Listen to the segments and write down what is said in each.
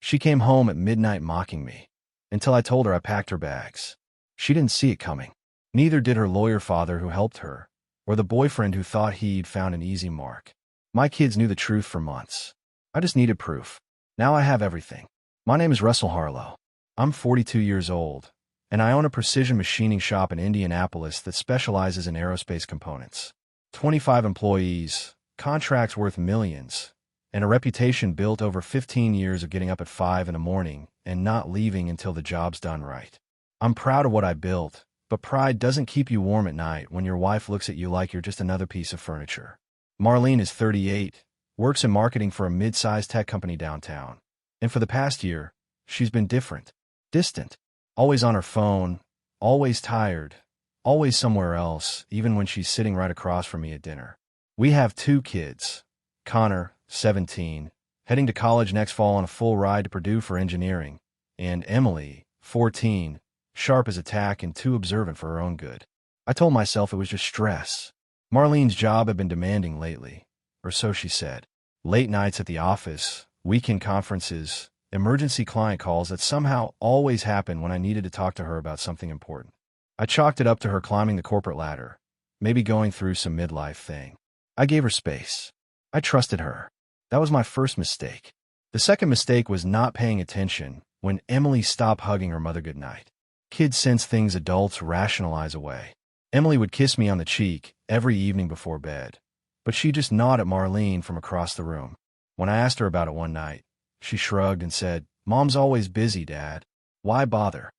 She came home at midnight mocking me, until I told her I packed her bags. She didn't see it coming. Neither did her lawyer father who helped her, or the boyfriend who thought he'd found an easy mark. My kids knew the truth for months. I just needed proof. Now I have everything. My name is Russell Harlow. I'm 42 years old, and I own a precision machining shop in Indianapolis that specializes in aerospace components. 25 employees, contracts worth millions, and a reputation built over 15 years of getting up at 5 in the morning and not leaving until the job's done right. I'm proud of what I built, but pride doesn't keep you warm at night when your wife looks at you like you're just another piece of furniture. Marlene is 38, works in marketing for a mid-sized tech company downtown, and for the past year, she's been different, distant, always on her phone, always tired, always somewhere else, even when she's sitting right across from me at dinner. We have 2 kids, Connor, 17, heading to college next fall on a full ride to Purdue for engineering, and Emily, 14, sharp as a tack and too observant for her own good. I told myself it was just stress. Marlene's job had been demanding lately, or so she said. Late nights at the office, weekend conferences, emergency client calls that somehow always happened when I needed to talk to her about something important. I chalked it up to her climbing the corporate ladder, maybe going through some midlife thing. I gave her space. I trusted her. That was my first mistake. The second mistake was not paying attention when Emily stopped hugging her mother goodnight. Kids sense things adults rationalize away. Emily would kiss me on the cheek every evening before bed, but she'd just nod at Marlene from across the room. When I asked her about it one night, she shrugged and said, "Mom's always busy, Dad. Why bother?"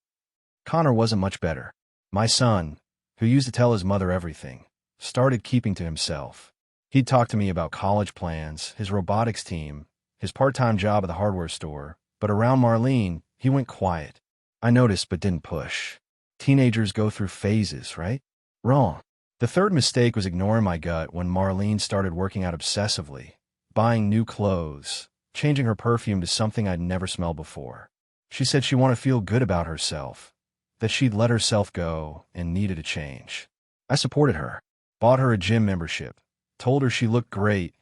Connor wasn't much better. My son, who used to tell his mother everything, started keeping to himself. He'd talk to me about college plans, his robotics team, his part-time job at the hardware store, but around Marlene, he went quiet. I noticed but didn't push. Teenagers go through phases, right? Wrong. The third mistake was ignoring my gut when Marlene started working out obsessively, buying new clothes, changing her perfume to something I'd never smelled before. She said she wanted to feel good about herself, that she'd let herself go and needed a change. I supported her, bought her a gym membership, told her she looked great,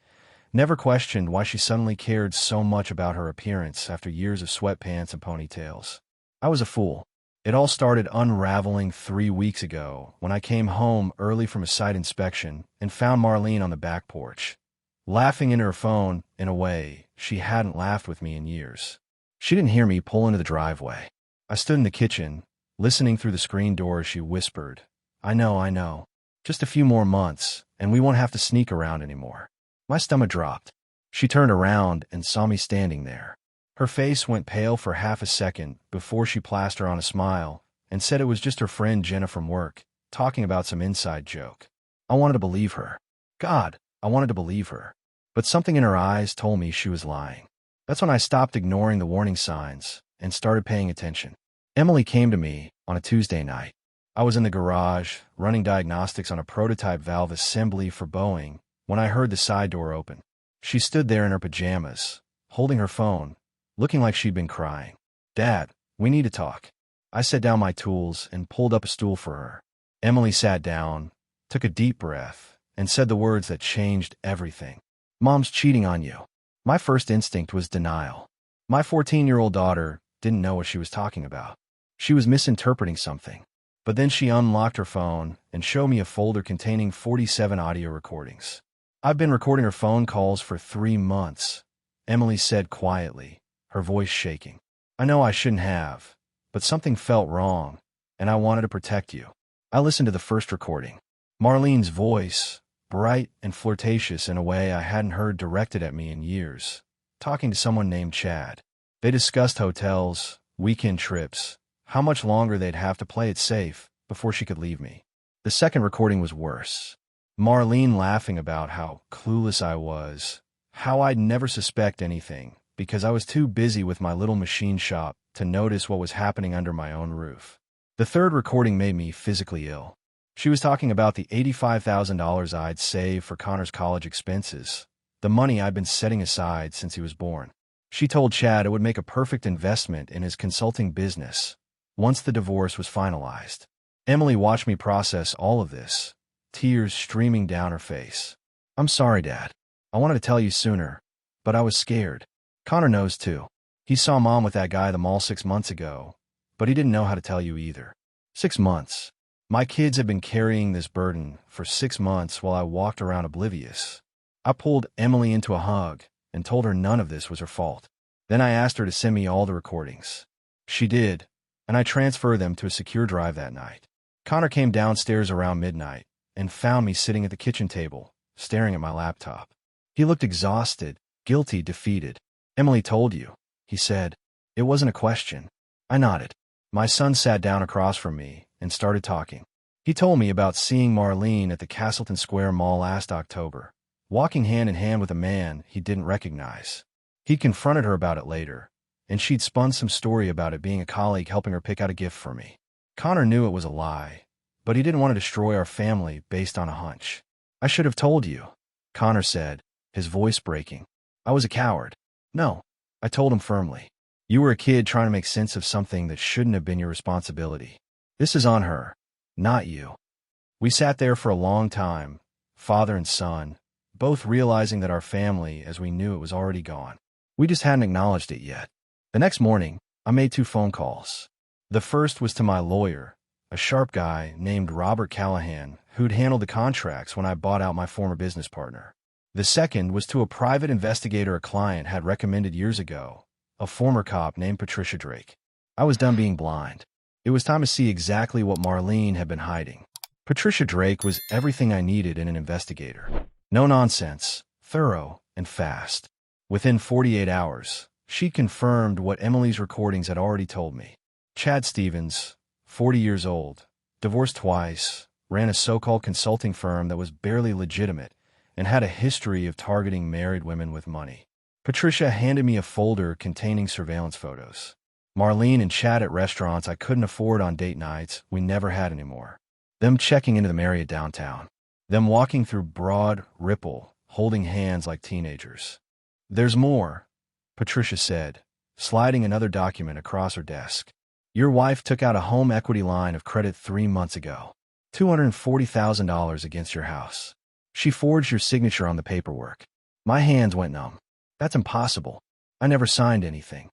never questioned why she suddenly cared so much about her appearance after years of sweatpants and ponytails. I was a fool. It all started unraveling 3 weeks ago when I came home early from a site inspection and found Marlene on the back porch, laughing into her phone in a way she hadn't laughed with me in years. She didn't hear me pull into the driveway. I stood in the kitchen, listening through the screen door as she whispered, I know. Just a few more months, and we won't have to sneak around anymore." My stomach dropped. She turned around and saw me standing there. Her face went pale for half a second before she plastered on a smile and said it was just her friend Jenna from work, talking about some inside joke. I wanted to believe her. God, I wanted to believe her. But something in her eyes told me she was lying. That's when I stopped ignoring the warning signs and started paying attention. Emily came to me on a Tuesday night. I was in the garage, running diagnostics on a prototype valve assembly for Boeing, when I heard the side door open. She stood there in her pajamas, holding her phone, looking like she'd been crying. "Dad, we need to talk." I set down my tools and pulled up a stool for her. Emily sat down, took a deep breath, and said the words that changed everything. "Mom's cheating on you." My first instinct was denial. My 14-year-old daughter didn't know what she was talking about. She was misinterpreting something. But then she unlocked her phone and showed me a folder containing 47 audio recordings. "I've been recording her phone calls for 3 months," Emily said quietly, her voice shaking. "I know I shouldn't have, but something felt wrong, and I wanted to protect you." I listened to the first recording. Marlene's voice, bright and flirtatious in a way I hadn't heard directed at me in years, talking to someone named Chad. They discussed hotels, weekend trips, how much longer they'd have to play it safe before she could leave me. The second recording was worse. Marlene laughing about how clueless I was, how I'd never suspect anything because I was too busy with my little machine shop to notice what was happening under my own roof. The third recording made me physically ill. She was talking about the $85,000 I'd saved for Connor's college expenses, the money I'd been setting aside since he was born. She told Chad it would make a perfect investment in his consulting business once the divorce was finalized. Emily watched me process all of this, tears streaming down her face. "I'm sorry, Dad. I wanted to tell you sooner, but I was scared. Connor knows too. He saw Mom with that guy at the mall 6 months ago, but he didn't know how to tell you either. 6 months. My kids had been carrying this burden for 6 months while I walked around oblivious. I pulled Emily into a hug and told her none of this was her fault. Then I asked her to send me all the recordings. She did, and I transferred them to a secure drive that night. Connor came downstairs around midnight and found me sitting at the kitchen table, staring at my laptop. He looked exhausted, guilty, defeated. "Emily told you," he said. It wasn't a question. I nodded. My son sat down across from me and started talking. He told me about seeing Marlene at the Castleton Square Mall last October, walking hand in hand with a man he didn't recognize. He confronted her about it later, and she'd spun some story about it being a colleague helping her pick out a gift for me. Connor knew it was a lie, but he didn't want to destroy our family based on a hunch. "I should have told you," Connor said, his voice breaking. "I was a coward." "No," I told him firmly. "You were a kid trying to make sense of something that shouldn't have been your responsibility. This is on her, not you." We sat there for a long time, father and son, both realizing that our family, as we knew it, was already gone. We just hadn't acknowledged it yet. The next morning, I made 2 phone calls. The first was to my lawyer, a sharp guy named Robert Callahan, who'd handled the contracts when I bought out my former business partner. The second was to a private investigator a client had recommended years ago, a former cop named Patricia Drake. I was done being blind. It was time to see exactly what Marlene had been hiding. Patricia Drake was everything I needed in an investigator. No nonsense, thorough, and fast. Within 48 hours, she confirmed what Emily's recordings had already told me. Chad Stevens, 40 years old, divorced twice, ran a so-called consulting firm that was barely legitimate, and had a history of targeting married women with money. Patricia handed me a folder containing surveillance photos. Marlene and Chad at restaurants I couldn't afford on date nights we never had anymore. Them checking into the Marriott downtown. Them walking through Broad Ripple, holding hands like teenagers. "There's more," Patricia said, sliding another document across her desk. "Your wife took out a home equity line of credit 3 months ago. $240,000 against your house. She forged your signature on the paperwork." My hands went numb. "That's impossible. I never signed anything."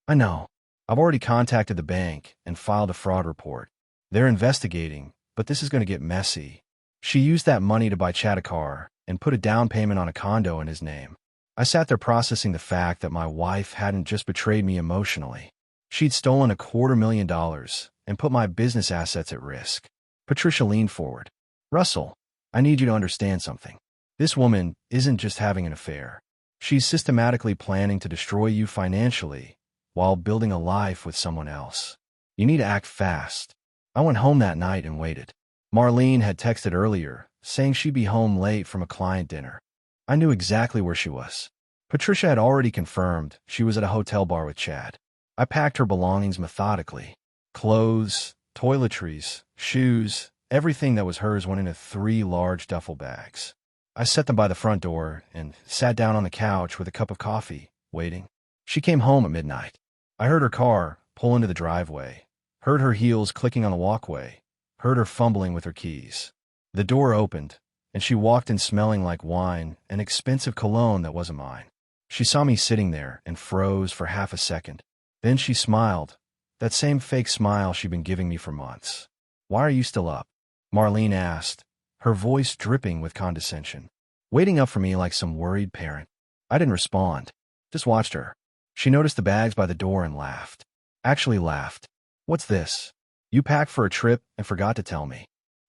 "I know. I've already contacted the bank and filed a fraud report. They're investigating, but this is going to get messy. She used that money to buy Chad a car and put a down payment on a condo in his name." I sat there processing the fact that my wife hadn't just betrayed me emotionally. She'd stolen $250,000 and put my business assets at risk. Patricia leaned forward. "Russell, I need you to understand something. This woman isn't just having an affair. She's systematically planning to destroy you financially while building a life with someone else. You need to act fast." I went home that night and waited. Marlene had texted earlier, saying she'd be home late from a client dinner. I knew exactly where she was. Patricia had already confirmed she was at a hotel bar with Chad. I packed her belongings methodically. Clothes, toiletries, shoes, everything that was hers went into 3 large duffel bags. I set them by the front door and sat down on the couch with a cup of coffee, waiting. She came home at midnight. I heard her car pull into the driveway, heard her heels clicking on the walkway, heard her fumbling with her keys. The door opened, and she walked in smelling like wine and expensive cologne that wasn't mine. She saw me sitting there and froze for half a second. Then she smiled, that same fake smile she'd been giving me for months. "Why are you still up?" Marlene asked, her voice dripping with condescension, waiting up for me like some worried parent. I didn't respond, just watched her. She noticed the bags by the door and laughed. Actually laughed. "What's this? You packed for a trip and forgot to tell me."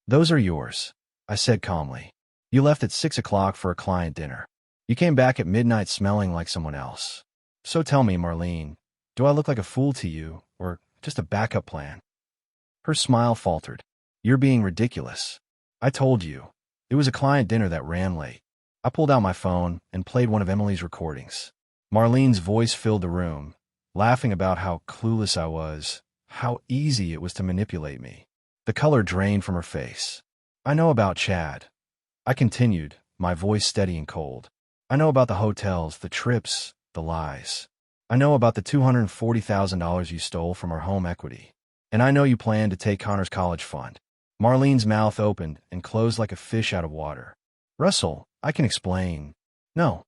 "Those are yours," I said calmly. "You left at 6 o'clock for a client dinner. You came back at midnight smelling like someone else. So tell me, Marlene, do I look like a fool to you, or just a backup plan?" Her smile faltered. "You're being ridiculous. I told you. It was a client dinner that ran late." I pulled out my phone and played one of Emily's recordings. Marlene's voice filled the room, laughing about how clueless I was, how easy it was to manipulate me. The color drained from her face. "I know about Chad," I continued, my voice steady and cold. "I know about the hotels, the trips, the lies. I know about the $240,000 you stole from our home equity. And I know you plan to take Connor's college fund." Marlene's mouth opened and closed like a fish out of water. "Russell, I can explain." "No."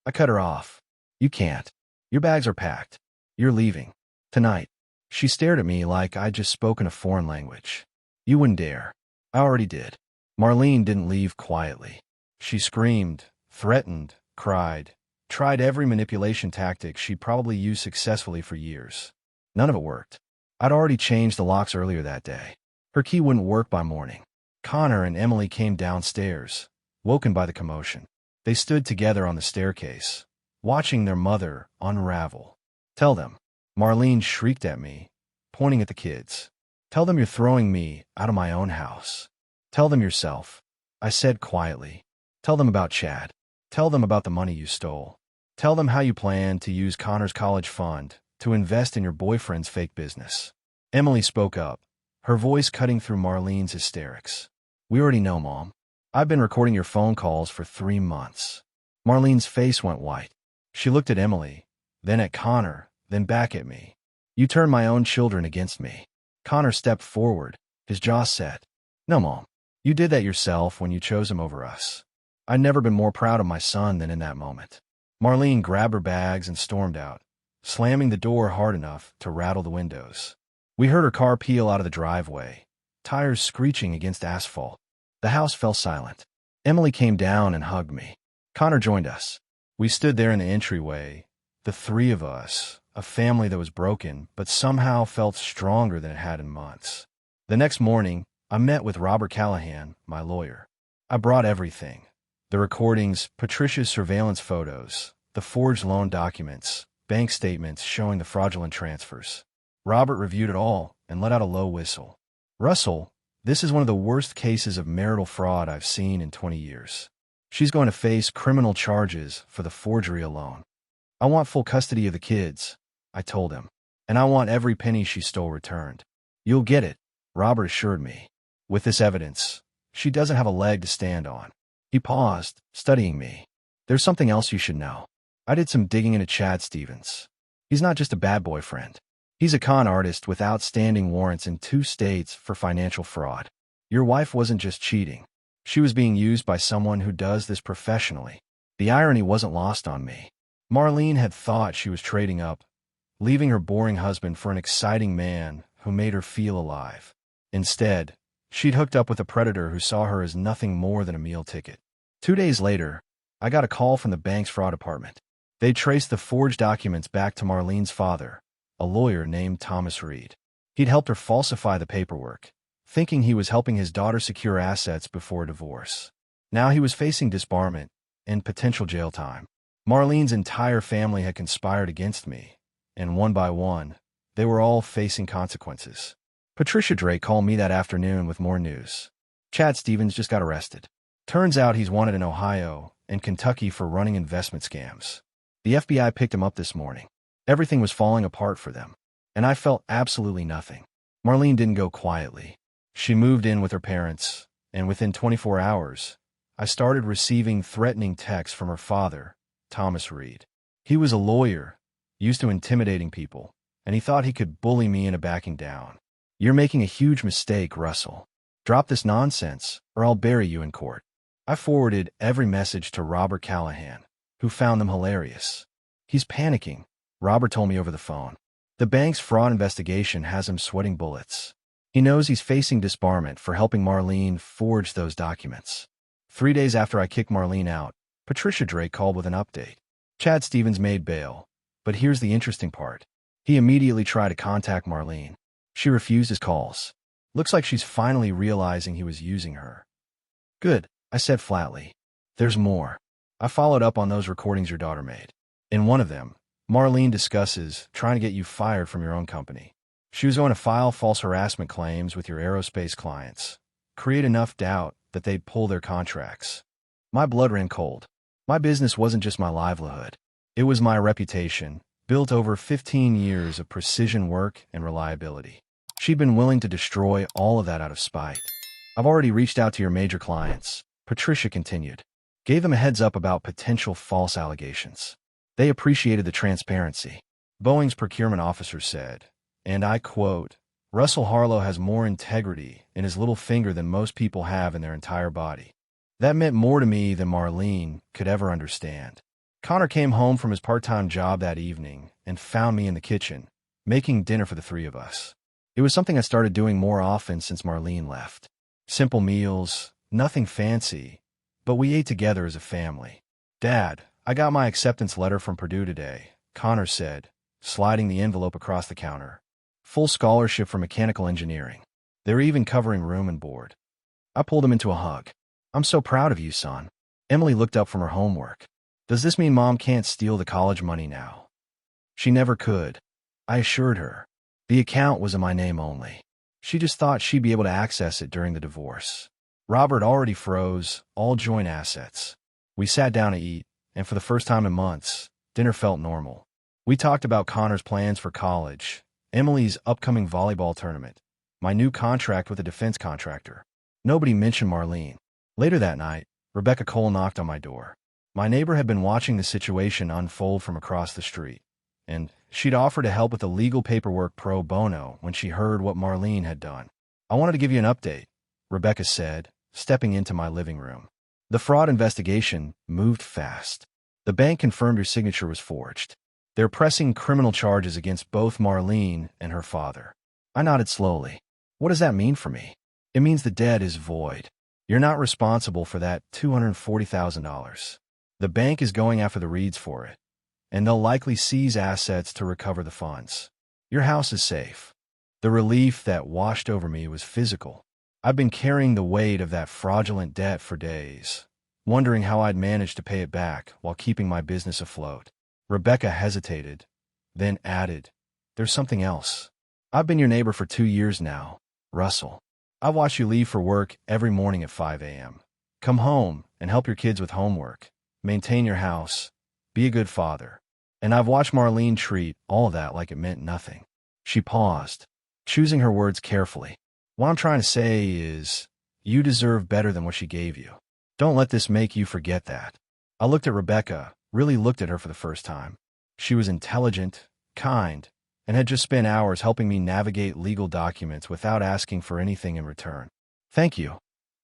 I cut her off. "You can't. Your bags are packed. You're leaving. Tonight. She stared at me like I'd just spoken a foreign language. You wouldn't dare. I already did. Marlene didn't leave quietly. She screamed, threatened, cried, tried every manipulation tactic she'd probably used successfully for years. None of it worked. I'd already changed the locks earlier that day. Her key wouldn't work by morning. Connor and Emily came downstairs, woken by the commotion. They stood together on the staircase, watching their mother unravel. Tell them. Marlene shrieked at me, pointing at the kids. Tell them you're throwing me out of my own house. Tell them yourself. I said quietly. Tell them about Chad. Tell them about the money you stole. Tell them how you plan to use Connor's college fund to invest in your boyfriend's fake business. Emily spoke up, her voice cutting through Marlene's hysterics. We already know, Mom. I've been recording your phone calls for 3 months. Marlene's face went white. She looked at Emily, then at Connor, then back at me. You turned my own children against me. Connor stepped forward, his jaw set. No, Mom. You did that yourself when you chose him over us. I'd never been more proud of my son than in that moment. Marlene grabbed her bags and stormed out, slamming the door hard enough to rattle the windows. We heard her car peel out of the driveway, tires screeching against asphalt. The house fell silent. Emily came down and hugged me. Connor joined us. We stood there in the entryway, the 3 of us, a family that was broken but somehow felt stronger than it had in months. The next morning, I met with Robert Callahan, my lawyer. I brought everything. The recordings, Patricia's surveillance photos, the forged loan documents, bank statements showing the fraudulent transfers. Robert reviewed it all and let out a low whistle. Russell, this is one of the worst cases of marital fraud I've seen in 20 years. She's going to face criminal charges for the forgery alone. I want full custody of the kids, I told him, and I want every penny she stole returned. You'll get it, Robert assured me. With this evidence, she doesn't have a leg to stand on. He paused, studying me. There's something else you should know. I did some digging into Chad Stevens. He's not just a bad boyfriend. He's a con artist with outstanding warrants in 2 states for financial fraud. Your wife wasn't just cheating. She was being used by someone who does this professionally. The irony wasn't lost on me. Marlene had thought she was trading up, leaving her boring husband for an exciting man who made her feel alive. Instead, she'd hooked up with a predator who saw her as nothing more than a meal ticket. 2 days later, I got a call from the bank's fraud department. They traced the forged documents back to Marlene's father, a lawyer named Thomas Reed. He'd helped her falsify the paperwork, thinking he was helping his daughter secure assets before a divorce. Now he was facing disbarment and potential jail time. Marlene's entire family had conspired against me, and one by one, they were all facing consequences. Patricia Drake called me that afternoon with more news. Chad Stevens just got arrested. Turns out he's wanted in Ohio and Kentucky for running investment scams. The FBI picked him up this morning. Everything was falling apart for them, and I felt absolutely nothing. Marlene didn't go quietly. She moved in with her parents, and within 24 hours, I started receiving threatening texts from her father, Thomas Reed. He was a lawyer, used to intimidating people, and he thought he could bully me into backing down. You're making a huge mistake, Russell. Drop this nonsense, or I'll bury you in court. I forwarded every message to Robert Callahan, who found them hilarious. He's panicking, Robert told me over the phone. The bank's fraud investigation has him sweating bullets. He knows he's facing disbarment for helping Marlene forge those documents. 3 days after I kicked Marlene out, Patricia Drake called with an update. Chad Stevens made bail, but here's the interesting part. He immediately tried to contact Marlene. She refused his calls. Looks like she's finally realizing he was using her. Good, I said flatly. There's more. I followed up on those recordings your daughter made. In one of them, Marlene discusses trying to get you fired from your own company. She was going to file false harassment claims with your aerospace clients, create enough doubt that they'd pull their contracts. My blood ran cold. My business wasn't just my livelihood. It was my reputation, built over 15 years of precision work and reliability. She'd been willing to destroy all of that out of spite. I've already reached out to your major clients, Patricia continued. Gave them a heads up about potential false allegations. They appreciated the transparency. Boeing's procurement officer said, and I quote, Russell Harlow has more integrity in his little finger than most people have in their entire body. That meant more to me than Marlene could ever understand. Connor came home from his part-time job that evening and found me in the kitchen, making dinner for the three of us. It was something I started doing more often since Marlene left. Simple meals, nothing fancy, but we ate together as a family. "Dad, I got my acceptance letter from Purdue today," Connor said, sliding the envelope across the counter. "Full scholarship for mechanical engineering. They're even covering room and board." I pulled him into a hug. "I'm so proud of you, son." Emily looked up from her homework. "Does this mean Mom can't steal the college money now?" "She never could," I assured her. "The account was in my name only. She just thought she'd be able to access it during the divorce. Robert already froze all joint assets." We sat down to eat, and for the first time in months, dinner felt normal. We talked about Connor's plans for college, Emily's upcoming volleyball tournament, my new contract with a defense contractor. Nobody mentioned Marlene. Later that night, Rebecca Cole knocked on my door. My neighbor had been watching the situation unfold from across the street, and she'd offered to help with the legal paperwork pro bono when she heard what Marlene had done. "I wanted to give you an update," Rebecca said, stepping into my living room. "The fraud investigation moved fast. The bank confirmed your signature was forged. They're pressing criminal charges against both Marlene and her father." I nodded slowly. "What does that mean for me?" "It means the debt is void. You're not responsible for that $240,000. The bank is going after the Reeds for it, and they'll likely seize assets to recover the funds. Your house is safe." The relief that washed over me was physical. I'd been carrying the weight of that fraudulent debt for days, wondering how I'd manage to pay it back while keeping my business afloat. Rebecca hesitated, then added, "There's something else. I've been your neighbor for 2 years now, Russell. I watch you leave for work every morning at 5 a.m. Come home and help your kids with homework, maintain your house, be a good father. And I've watched Marlene treat all that like it meant nothing." She paused, choosing her words carefully. "What I'm trying to say is, you deserve better than what she gave you. Don't let this make you forget that." I looked at Rebecca, really looked at her for the first time. She was intelligent, kind, and had just spent hours helping me navigate legal documents without asking for anything in return. "Thank you,"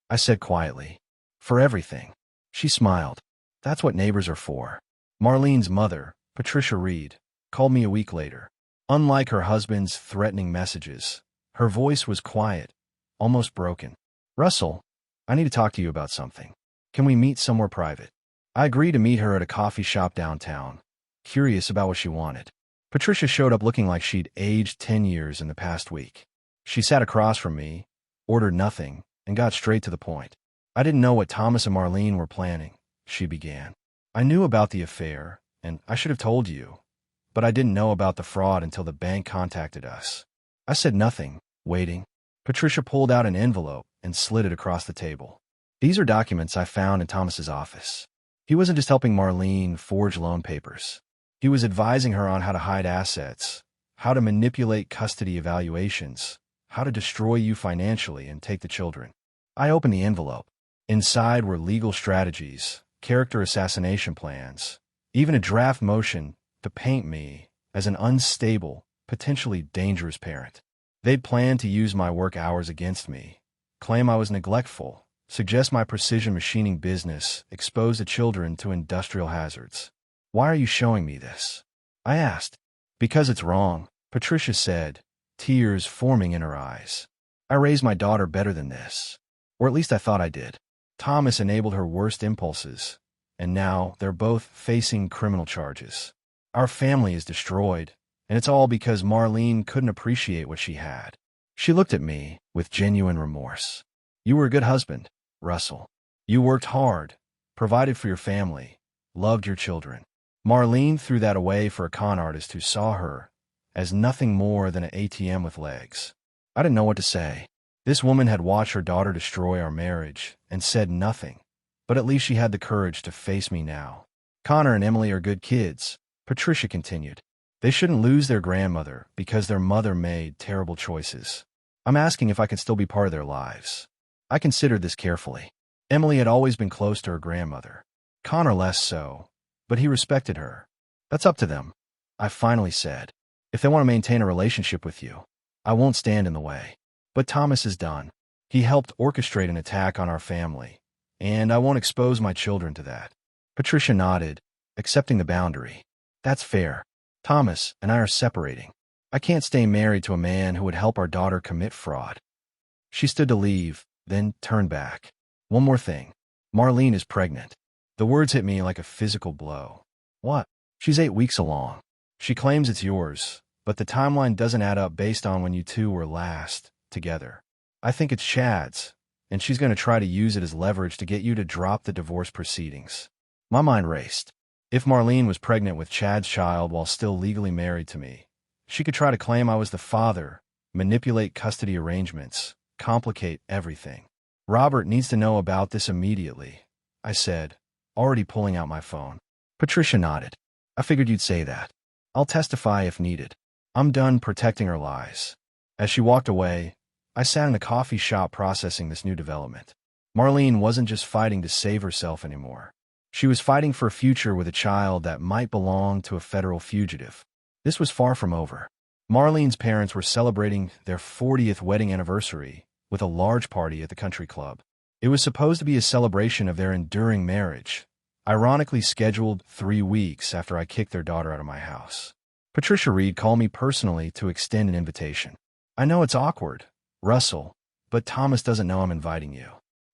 I said quietly, "for everything." She smiled. "That's what neighbors are for." Marlene's mother, Patricia Reed, called me a week later. Unlike her husband's threatening messages, her voice was quiet, almost broken. "Russell, I need to talk to you about something. Can we meet somewhere private?" I agreed to meet her at a coffee shop downtown, curious about what she wanted. Patricia showed up looking like she'd aged 10 years in the past week. She sat across from me, ordered nothing, and got straight to the point. "I didn't know what Thomas and Marlene were planning," she began. "I knew about the affair, and I should have told you, but I didn't know about the fraud until the bank contacted us." I said nothing, waiting. Patricia pulled out an envelope and slid it across the table. "These are documents I found in Thomas's office. He wasn't just helping Marlene forge loan papers. He was advising her on how to hide assets, how to manipulate custody evaluations, how to destroy you financially and take the children." I opened the envelope. Inside were legal strategies, character assassination plans, even a draft motion to paint me as an unstable, potentially dangerous parent. They'd planned to use my work hours against me, claim I was neglectful, suggest my precision machining business exposed the children to industrial hazards. "Why are you showing me this?" I asked. "Because it's wrong," Patricia said, tears forming in her eyes. "I raised my daughter better than this. Or at least I thought I did. Thomas enabled her worst impulses, and now they're both facing criminal charges. Our family is destroyed, and it's all because Marlene couldn't appreciate what she had." She looked at me with genuine remorse. "You were a good husband, Russell. You worked hard, provided for your family, loved your children. Marlene threw that away for a con artist who saw her as nothing more than an ATM with legs." I didn't know what to say. This woman had watched her daughter destroy our marriage and said nothing, but at least she had the courage to face me now. "Connor and Emily are good kids," Patricia continued. "They shouldn't lose their grandmother because their mother made terrible choices. I'm asking if I can still be part of their lives." I considered this carefully. Emily had always been close to her grandmother. Connor less so, but he respected her. "That's up to them," I finally said. "If they want to maintain a relationship with you, I won't stand in the way. But Thomas is done. He helped orchestrate an attack on our family, and I won't expose my children to that." Patricia nodded, accepting the boundary. That's fair. Thomas and I are separating. I can't stay married to a man who would help our daughter commit fraud. She stood to leave, then turned back. One more thing. Marlene is pregnant. The words hit me like a physical blow. What? She's 8 weeks along. She claims it's yours, but the timeline doesn't add up based on when you two were last together. I think it's Chad's, and she's going to try to use it as leverage to get you to drop the divorce proceedings. My mind raced. If Marlene was pregnant with Chad's child while still legally married to me, she could try to claim I was the father, manipulate custody arrangements, complicate everything. Robert needs to know about this immediately, I said, already pulling out my phone. Patricia nodded. I figured you'd say that. I'll testify if needed. I'm done protecting her lies. As she walked away, I sat in a coffee shop processing this new development. Marlene wasn't just fighting to save herself anymore. She was fighting for a future with a child that might belong to a federal fugitive. This was far from over. Marlene's parents were celebrating their 40th wedding anniversary with a large party at the country club. It was supposed to be a celebration of their enduring marriage, ironically scheduled 3 weeks after I kicked their daughter out of my house. Patricia Reed called me personally to extend an invitation. I know it's awkward, Russell, but Thomas doesn't know I'm inviting you.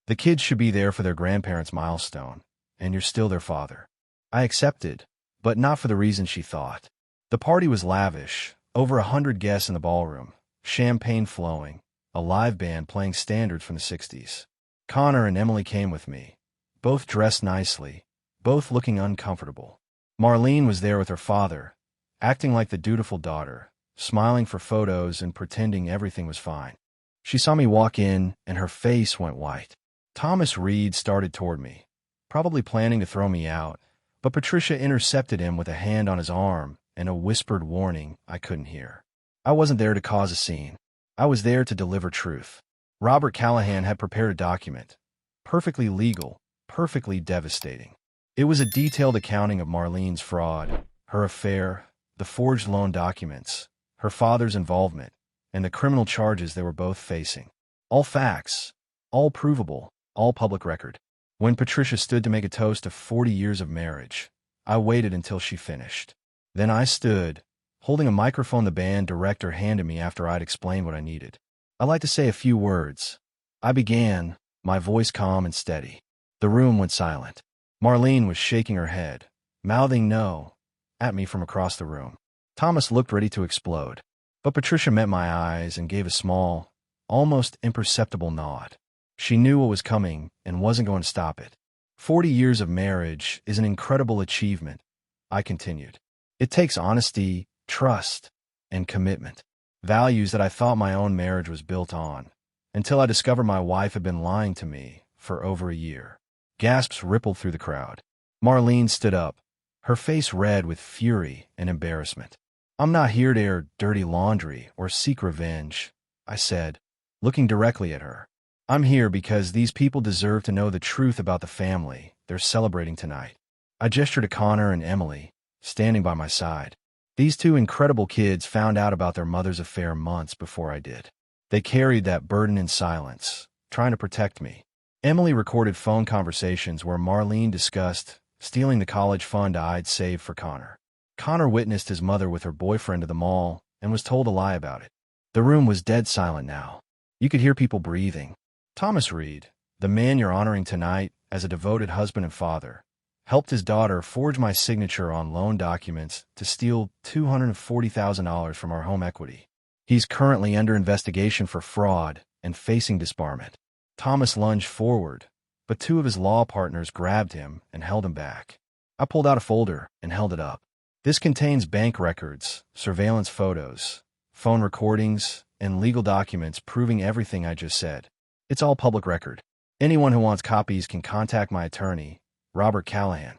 The kids should be there for their grandparents' milestone, and you're still their father. I accepted, but not for the reason she thought. The party was lavish, over 100 guests in the ballroom, champagne flowing, a live band playing standards from the 60s. Connor and Emily came with me, both dressed nicely, both looking uncomfortable. Marlene was there with her father, acting like the dutiful daughter, smiling for photos and pretending everything was fine. She saw me walk in, and her face went white. Thomas Reed started toward me, probably planning to throw me out, but Patricia intercepted him with a hand on his arm and a whispered warning I couldn't hear. I wasn't there to cause a scene. I was there to deliver truth. Robert Callahan had prepared a document, perfectly legal, perfectly devastating. It was a detailed accounting of Marlene's fraud, her affair, the forged loan documents, her father's involvement, and the criminal charges they were both facing. All facts, all provable, all public record. When Patricia stood to make a toast of 40 years of marriage, I waited until she finished. Then I stood, holding a microphone the band director handed me after I'd explained what I needed. I'd like to say a few words. I began, my voice calm and steady. The room went silent. Marlene was shaking her head, mouthing no, at me from across the room. Thomas looked ready to explode, but Patricia met my eyes and gave a small, almost imperceptible nod. She knew what was coming and wasn't going to stop it. 40 years of marriage is an incredible achievement, I continued. It takes honesty, trust, and commitment. Values that I thought my own marriage was built on, until I discovered my wife had been lying to me for over a year. Gasps rippled through the crowd. Marlene stood up, her face red with fury and embarrassment. I'm not here to air dirty laundry or seek revenge, I said, looking directly at her. I'm here because these people deserve to know the truth about the family they're celebrating tonight. I gestured to Connor and Emily, standing by my side. These two incredible kids found out about their mother's affair months before I did. They carried that burden in silence, trying to protect me. Emily recorded phone conversations where Marlene discussed stealing the college fund I'd saved for Connor. Connor witnessed his mother with her boyfriend at the mall and was told to lie about it. The room was dead silent now. You could hear people breathing. Thomas Reed, the man you're honoring tonight as a devoted husband and father, helped his daughter forge my signature on loan documents to steal $240,000 from our home equity. He's currently under investigation for fraud and facing disbarment. Thomas lunged forward, but two of his law partners grabbed him and held him back. I pulled out a folder and held it up. This contains bank records, surveillance photos, phone recordings, and legal documents proving everything I just said. It's all public record. Anyone who wants copies can contact my attorney, Robert Callahan.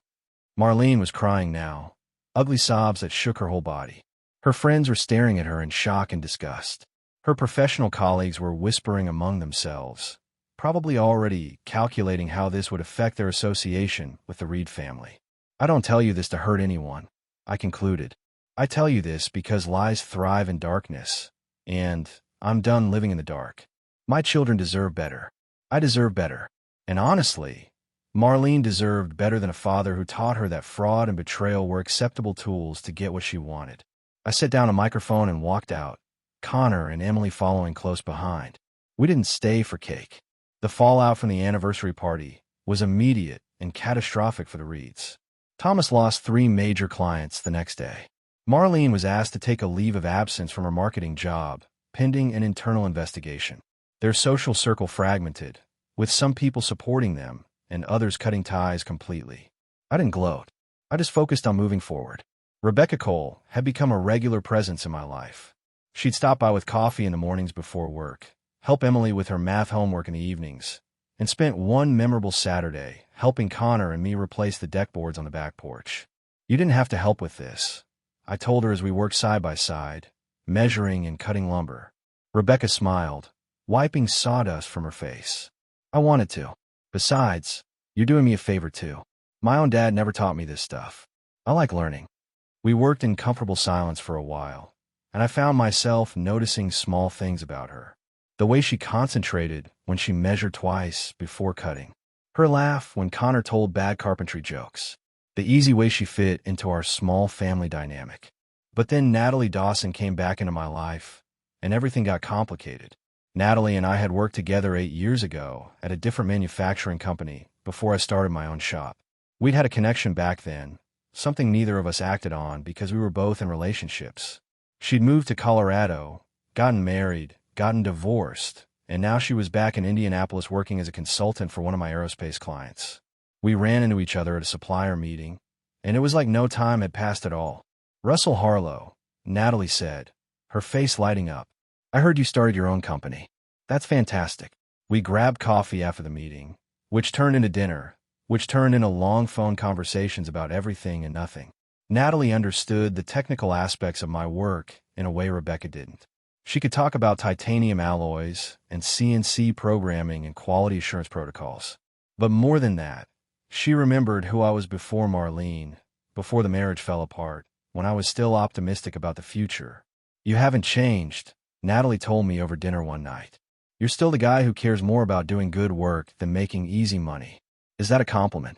Marlene was crying now, ugly sobs that shook her whole body. Her friends were staring at her in shock and disgust. Her professional colleagues were whispering among themselves, probably already calculating how this would affect their association with the Reed family. I don't tell you this to hurt anyone, I concluded. I tell you this because lies thrive in darkness, and I'm done living in the dark. My children deserve better. I deserve better. And honestly, Marlene deserved better than a father who taught her that fraud and betrayal were acceptable tools to get what she wanted. I set down a microphone and walked out, Connor and Emily following close behind. We didn't stay for cake. The fallout from the anniversary party was immediate and catastrophic for the Reeds. Thomas lost 3 major clients the next day. Marlene was asked to take a leave of absence from her marketing job, pending an internal investigation. Their social circle fragmented, with some people supporting them and others cutting ties completely. I didn't gloat. I just focused on moving forward. Rebecca Cole had become a regular presence in my life. She'd stop by with coffee in the mornings before work, help Emily with her math homework in the evenings, and spent one memorable Saturday helping Connor and me replace the deck boards on the back porch. You didn't have to help with this, I told her as we worked side by side, measuring and cutting lumber. Rebecca smiled, wiping sawdust from her face. I wanted to. Besides, you're doing me a favor too. My own dad never taught me this stuff. I like learning. We worked in comfortable silence for a while, and I found myself noticing small things about her. The way she concentrated when she measured twice before cutting. Her laugh when Connor told bad carpentry jokes. The easy way she fit into our small family dynamic. But then Natalie Dawson came back into my life, and everything got complicated. Natalie and I had worked together 8 years ago at a different manufacturing company before I started my own shop. We'd had a connection back then, something neither of us acted on because we were both in relationships. She'd moved to Colorado, gotten married, gotten divorced, and now she was back in Indianapolis working as a consultant for one of my aerospace clients. We ran into each other at a supplier meeting, and it was like no time had passed at all. Russell Harlow, Natalie said, her face lighting up. I heard you started your own company. That's fantastic. We grabbed coffee after the meeting, which turned into dinner, which turned into long phone conversations about everything and nothing. Natalie understood the technical aspects of my work in a way Rebecca didn't. She could talk about titanium alloys and CNC programming and quality assurance protocols. But more than that, she remembered who I was before Marlene, before the marriage fell apart, when I was still optimistic about the future. You haven't changed, Natalie told me over dinner one night. You're still the guy who cares more about doing good work than making easy money. Is that a compliment?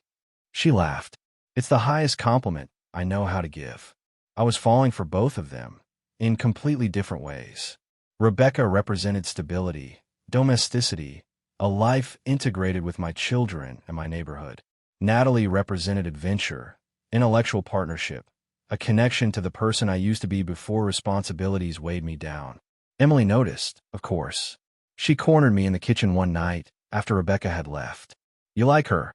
She laughed. It's the highest compliment I know how to give. I was falling for both of them, in completely different ways. Rebecca represented stability, domesticity, a life integrated with my children and my neighborhood. Natalie represented adventure, intellectual partnership, a connection to the person I used to be before responsibilities weighed me down. Emily noticed, of course. She cornered me in the kitchen one night after Rebecca had left. You like her?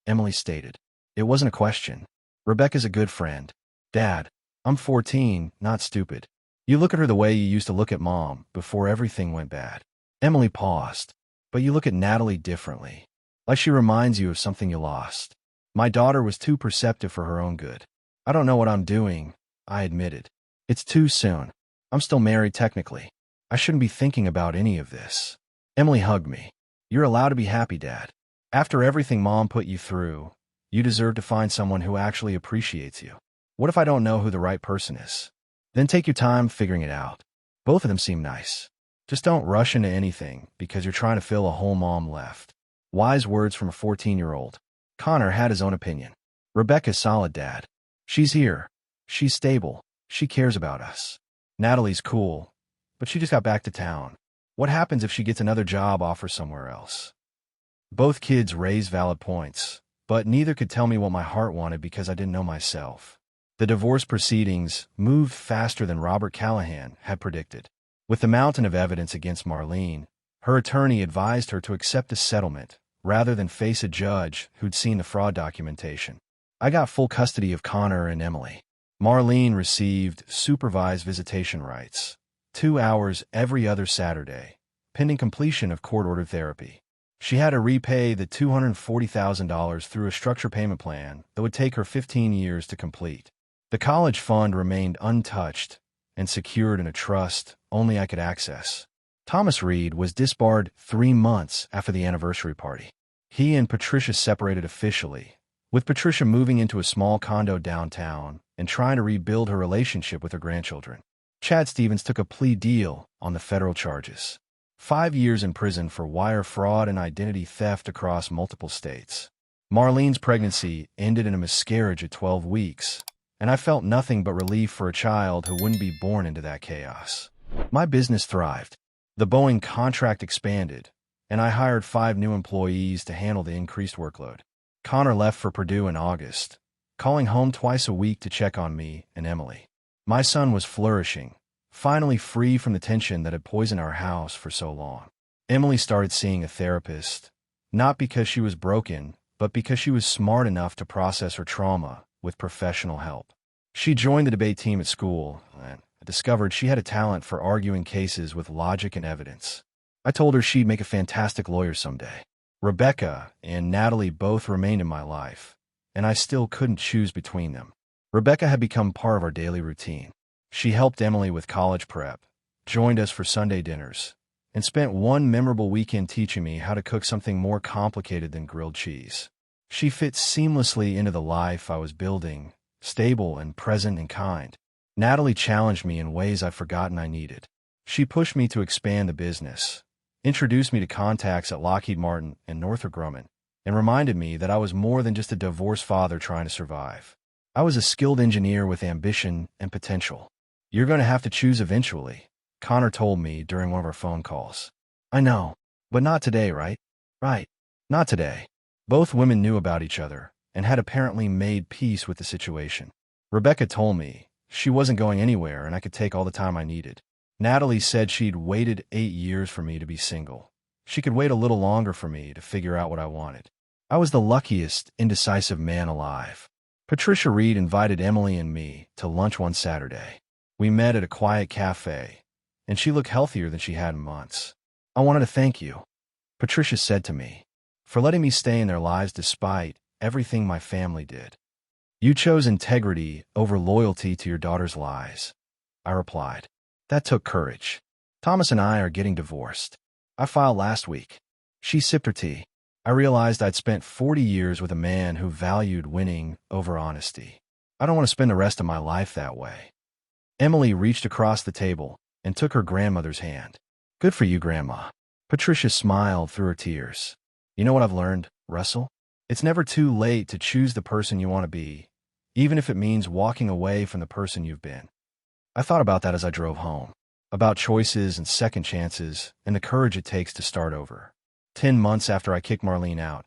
Emily stated. It wasn't a question. Rebecca's a good friend. Dad, I'm 14, not stupid. You look at her the way you used to look at Mom before everything went bad. Emily paused. But you look at Natalie differently. Like she reminds you of something you lost. My daughter was too perceptive for her own good. I don't know what I'm doing, I admitted. It's too soon. I'm still married technically. I shouldn't be thinking about any of this. Emily hugged me. You're allowed to be happy, Dad. After everything Mom put you through, you deserve to find someone who actually appreciates you. What if I don't know who the right person is? Then take your time figuring it out. Both of them seem nice. Just don't rush into anything because you're trying to fill a whole Mom left. Wise words from a 14-year-old. Connor had his own opinion. Rebecca's solid, Dad. She's here. She's stable. She cares about us. Natalie's cool, but she just got back to town. What happens if she gets another job offer somewhere else? Both kids raised valid points, but neither could tell me what my heart wanted because I didn't know myself. The divorce proceedings moved faster than Robert Callahan had predicted. With the mountain of evidence against Marlene, her attorney advised her to accept a settlement rather than face a judge who'd seen the fraud documentation. I got full custody of Connor and Emily. Marlene received supervised visitation rights, 2 hours every other Saturday, pending completion of court-ordered therapy. She had to repay the $240,000 through a structured payment plan that would take her 15 years to complete. The college fund remained untouched and secured in a trust only I could access. Thomas Reed was disbarred 3 months after the anniversary party. He and Patricia separated officially, with Patricia moving into a small condo downtown and trying to rebuild her relationship with her grandchildren. Chad Stevens took a plea deal on the federal charges. 5 years in prison for wire fraud and identity theft across multiple states. Marlene's pregnancy ended in a miscarriage at 12 weeks, and I felt nothing but relief for a child who wouldn't be born into that chaos. My business thrived. The Boeing contract expanded, and I hired 5 new employees to handle the increased workload. Connor left for Purdue in August, calling home twice a week to check on me and Emily. My son was flourishing, finally free from the tension that had poisoned our house for so long. Emily started seeing a therapist, not because she was broken, but because she was smart enough to process her trauma with professional help. She joined the debate team at school, and I discovered she had a talent for arguing cases with logic and evidence. I told her she'd make a fantastic lawyer someday. Rebecca and Natalie both remained in my life, and I still couldn't choose between them. Rebecca had become part of our daily routine. She helped Emily with college prep, joined us for Sunday dinners, and spent one memorable weekend teaching me how to cook something more complicated than grilled cheese. She fit seamlessly into the life I was building, stable and present and kind. Natalie challenged me in ways I'd forgotten I needed. She pushed me to expand the business, introduced me to contacts at Lockheed Martin and Northrop Grumman, and reminded me that I was more than just a divorced father trying to survive. I was a skilled engineer with ambition and potential. You're going to have to choose eventually, Connor told me during one of our phone calls. I know, but not today, right? Right. Not today. Both women knew about each other and had apparently made peace with the situation. Rebecca told me she wasn't going anywhere and I could take all the time I needed. Natalie said she'd waited 8 years for me to be single. She could wait a little longer for me to figure out what I wanted. I was the luckiest, indecisive man alive. Patricia Reed invited Emily and me to lunch one Saturday. We met at a quiet cafe, and she looked healthier than she had in months. I wanted to thank you, Patricia said to me, for letting me stay in their lives despite everything my family did. You chose integrity over loyalty to your daughter's lies, I replied. That took courage. Thomas and I are getting divorced. I filed last week. She sipped her tea. I realized I'd spent 40 years with a man who valued winning over honesty. I don't want to spend the rest of my life that way. Emily reached across the table and took her grandmother's hand. Good for you, Grandma. Patricia smiled through her tears. You know what I've learned, Russell? It's never too late to choose the person you want to be, even if it means walking away from the person you've been. I thought about that as I drove home, about choices and second chances and the courage it takes to start over. 10 months after I kicked Marlene out,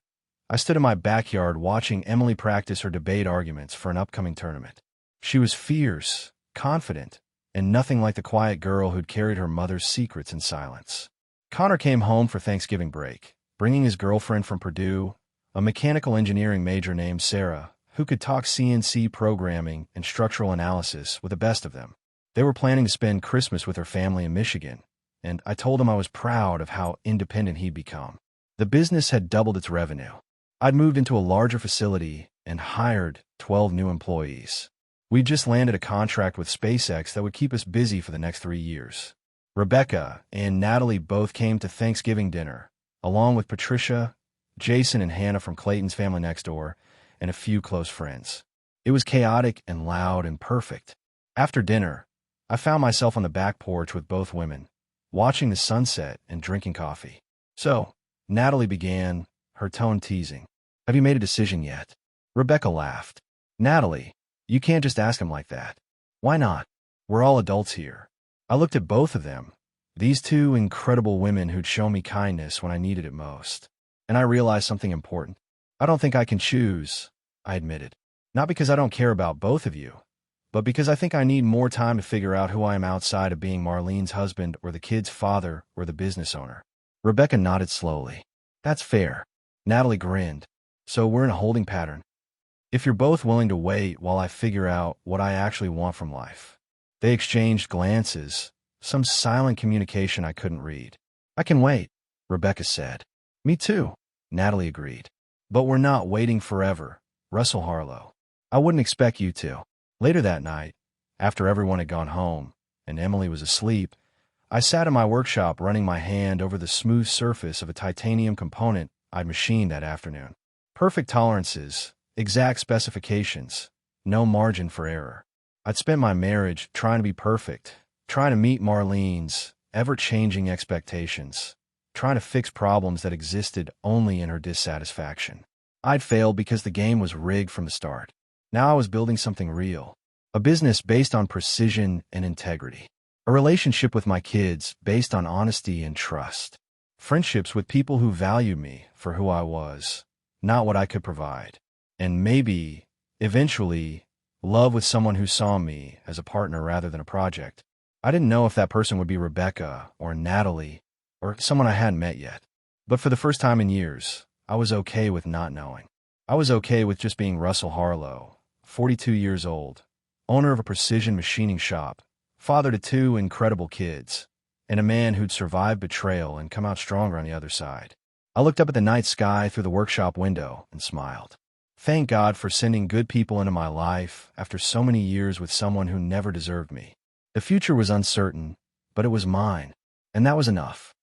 I stood in my backyard watching Emily practice her debate arguments for an upcoming tournament. She was fierce, confident, and nothing like the quiet girl who'd carried her mother's secrets in silence. Connor came home for Thanksgiving break, bringing his girlfriend from Purdue, a mechanical engineering major named Sarah, who could talk CNC programming and structural analysis with the best of them. They were planning to spend Christmas with her family in Michigan, and I told him I was proud of how independent he'd become. The business had doubled its revenue. I'd moved into a larger facility and hired 12 new employees. We'd just landed a contract with SpaceX that would keep us busy for the next 3 years. Rebecca and Natalie both came to Thanksgiving dinner, along with Patricia, Jason, and Hannah from Clayton's family next door, and a few close friends. It was chaotic and loud and perfect. After dinner, I found myself on the back porch with both women, watching the sunset and drinking coffee. So, Natalie began, her tone teasing. Have you made a decision yet? Rebecca laughed. Natalie, you can't just ask him like that. Why not? We're all adults here. I looked at both of them, these two incredible women who'd shown me kindness when I needed it most. And I realized something important. I don't think I can choose, I admitted. Not because I don't care about both of you, but because I think I need more time to figure out who I am outside of being Marlene's husband or the kid's father or the business owner. Rebecca nodded slowly. That's fair. Natalie grinned. So we're in a holding pattern. If you're both willing to wait while I figure out what I actually want from life. They exchanged glances, some silent communication I couldn't read. I can wait, Rebecca said. Me too, Natalie agreed. But we're not waiting forever, Russell Harlow. I wouldn't expect you to. Later that night, after everyone had gone home and Emily was asleep, I sat in my workshop running my hand over the smooth surface of a titanium component I'd machined that afternoon. Perfect tolerances, exact specifications, no margin for error. I'd spent my marriage trying to be perfect, trying to meet Marlene's ever-changing expectations, trying to fix problems that existed only in her dissatisfaction. I'd failed because the game was rigged from the start. Now I was building something real. A business based on precision and integrity. A relationship with my kids based on honesty and trust. Friendships with people who valued me for who I was, not what I could provide. And maybe, eventually, love with someone who saw me as a partner rather than a project. I didn't know if that person would be Rebecca or Natalie or someone I hadn't met yet. But for the first time in years, I was okay with not knowing. I was okay with just being Russell Harlow, 42 years old, owner of a precision machining shop, father to 2 incredible kids, and a man who'd survived betrayal and come out stronger on the other side. I looked up at the night sky through the workshop window and smiled. Thank God for sending good people into my life after so many years with someone who never deserved me. The future was uncertain, but it was mine, and that was enough.